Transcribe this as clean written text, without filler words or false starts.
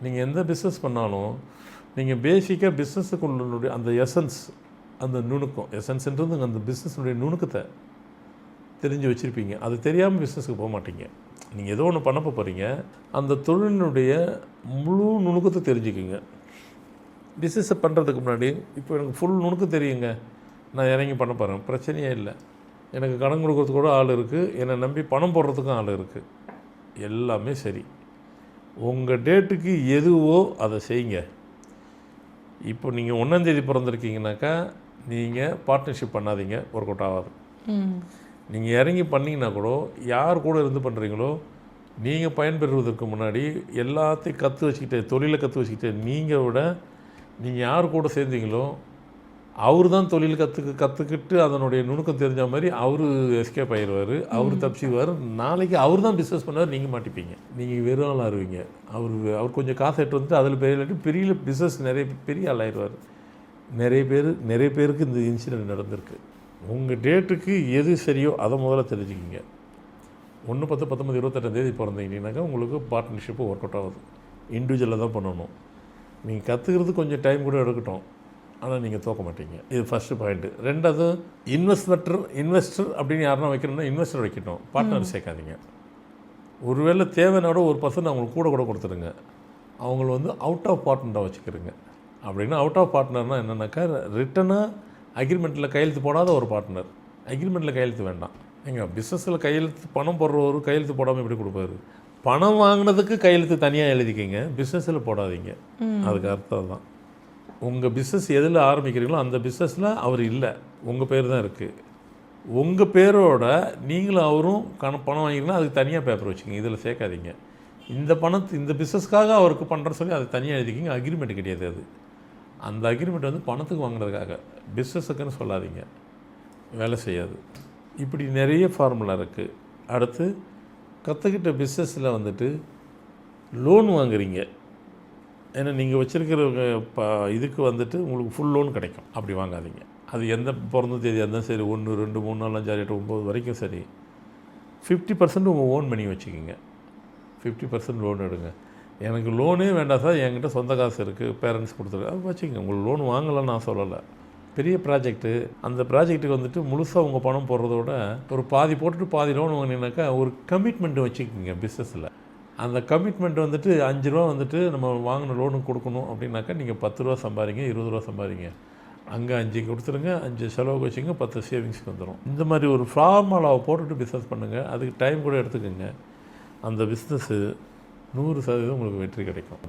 நீங்கள் எந்த பிஸ்னஸ் பண்ணாலும் நீங்கள் பேசிக்காக பிஸ்னஸுக்குள்ளுடைய அந்த எசன்ஸ், அந்த நுணுக்கம், எசன்ஸ்ன்றது அந்த பிஸ்னஸுடைய நுணுக்கத்தை தெரிஞ்சு வச்சுருப்பீங்க. அது தெரியாமல் பிஸ்னஸுக்கு போக மாட்டீங்க. நீங்கள் ஏதோ ஒன்று பண்ண போகிறீங்க, அந்த தொழிலினுடைய முழு நுணுக்கத்தை தெரிஞ்சுக்குங்க. பிஸ்னஸை பண்ணுறதுக்கு முன்னாடி இப்போ எனக்கு ஃபுல் நுணுக்கம் தெரியுங்க, நான் இறங்கி பண்ண போகிறேன், பிரச்சனையே இல்லை. எனக்கு கடன் கொடுக்கறதுக்கு கூட ஆள் இருக்குது, என்னை நம்பி பணம் போடுறதுக்கும் ஆள் இருக்குது, எல்லாமே சரி. உங்கள் டேட்டுக்கு எதுவோ அதை செய்யுங்க. இப்போ நீங்கள் 1ஆந்தேதி பிறந்திருக்கீங்கனாக்கா நீங்கள் பார்ட்னர்ஷிப் பண்ணாதீங்க, ஒர்க் அவுட் ஆகாது. நீங்கள் இறங்கி பண்ணிங்கன்னா கூட யார் கூட இருந்து பண்ணுறீங்களோ, நீங்கள் பயன்பெறுவதற்கு முன்னாடி எல்லாத்தையும் கற்று வச்சுக்கிட்டு, தொழிலை கற்று வச்சுக்கிட்டு, நீங்கள் விட நீங்கள் யார் கூட சேர்ந்தீங்களோ அவர் தான் தொழில் கற்றுக்கிட்டு அதனுடைய நுணுக்கம் தெரிஞ்ச மாதிரி அவர் எஸ்கேப் ஆகிடுவார், அவர் தப்பிச்சுவார். நாளைக்கு அவர் தான் பிஸ்னஸ் பண்ணுவார், நீங்கள் மாட்டிப்பீங்க. நீங்கள் வெறும் ஆள் ஆடுவீங்க. அவர் கொஞ்சம் காசு எடுத்து வந்துட்டு அதில் பெரிய பிஸ்னஸ் நிறைய பெரிய ஆள் ஆயிடுவார். நிறைய பேருக்கு இந்த இன்சிடென்ட் நடந்திருக்கு. உங்கள் டேட்டுக்கு எது சரியோ அதை முதல்ல தெரிஞ்சுக்கிங்க. 1/10/19/28 பிறந்தீங்கன்னாக்கா உங்களுக்கு பார்ட்னர்ஷிப்பு ஒர்க் அவுட் ஆகுது. இண்டிவிஜுவலாக தான் பண்ணணும். நீங்கள் கற்றுக்கிறது கொஞ்சம் டைம் கூட எடுக்கட்டும், ஆனால் நீங்கள் தோக்க மாட்டீங்க. இது ஃபஸ்ட்டு பாயிண்ட்டு. ரெண்டாவது, இன்வெஸ்டர் அப்படின்னு யாருன்னா வைக்கணும்னா இன்வெஸ்டர் வைக்கட்டும், பார்ட்னர் சேர்க்காதீங்க. ஒருவேளை தேவையோட 1% அவங்களுக்கு கூட கொடுத்துருங்க. அவங்கள அவுட் ஆஃப் பார்ட்னராக வச்சுக்கிறங்க. அப்படின்னா அவுட் ஆஃப் பார்ட்னர்னால் என்னென்னாக்கா, ரிட்டனாக அக்ரிமெண்ட்டில் கையெழுத்து போடாத ஒரு பார்ட்னர். அக்ரிமெண்ட்டில் கையெழுத்து வேண்டாம். எங்கள் பிஸ்னஸில் பணம் போடுறவர் கையெழுத்து போடாமல் எப்படி கொடுப்பாரு? பணம் வாங்கினதுக்கு கையெழுத்து தனியாக எழுதிக்கிங்க, பிஸ்னஸில் போடாதீங்க. அதுக்கு அர்த்தம் தான். உங்கள் பிஸ்னஸ் எதில் ஆரம்பிக்கிறீங்களோ அந்த பிஸ்னஸில் அவர் இல்லை, உங்கள் பேர் தான் இருக்குது. உங்கள் பேரோட நீங்களும் அவரும் பணம் வாங்கிக்கலாம், அதுக்கு தனியாக பேப்பர் வச்சுக்கிங்க, இதில் சேர்க்காதீங்க. இந்த பிஸ்னஸ்க்காக அவருக்கு பண்ணுறேன்னு சொல்லி அதை தனியாக எழுதிக்கிங்க. அக்ரிமெண்ட் கிடையாது அது. அந்த அக்ரிமெண்ட் பணத்துக்கு வாங்கினதுக்காக, பிஸ்னஸுக்குன்னு சொல்லாதீங்க, வேலை செய்யாது. இப்படி நிறைய ஃபார்முலா இருக்குது. அடுத்து, கற்றுக்கிட்ட பிஸ்னஸில் லோன் வாங்குறீங்க. ஏன்னா நீங்கள் வச்சுருக்கிற இதுக்கு உங்களுக்கு ஃபுல் லோன் கிடைக்கும். அப்படி வாங்காதீங்க. அது எந்த பிறந்த தேதி இருந்தாலும் சரி, 1, 2, 3, 4, 5, 6, 8, 9 வரைக்கும் சரி, 50% உங்கள் ஓன் மணி வச்சுக்கிங்க. 50% லோன் எடுங்க. எனக்கு லோனே வேண்டாம் சார், என்கிட்ட சொந்த காசு இருக்குது, பேரண்ட்ஸ் கொடுத்துருக்கு, அது வச்சுக்கோங்க. உங்களுக்கு லோன் வாங்கலாம்னு நான் சொல்லலை. பெரிய ப்ராஜெக்ட்டு, அந்த ப்ராஜெக்ட்டுக்கு முழுசாக உங்கள் பணம் போடுறதோட ஒரு பாதி போட்டுட்டு பாதி லோன் வாங்கினீங்கனாக்கா ஒரு கமிட்மெண்ட் வச்சுக்கோங்க பிஸ்னஸில். அந்த கமிட்மெண்ட் 5 ரூபா நம்ம வாங்கின லோனுக்கு கொடுக்கணும் அப்படின்னாக்கா நீங்கள் 10 ரூபா சம்பாதிங்க, 20 ரூபா சம்பாதிங்க. அங்கே 5 கொடுத்துருங்க, 5 செலவுக்கு வச்சுங்க, 10 சேவிங்ஸ்க்கு வந்துடும். இந்த மாதிரி ஒரு ஃபார்முலாவை போட்டுட்டு பிஸ்னஸ் பண்ணுங்கள். அதுக்கு டைம் கூட எடுத்துக்கோங்க. அந்த பிஸ்னஸ்ஸு 100% உங்களுக்கு வெற்றி கிடைக்கும்.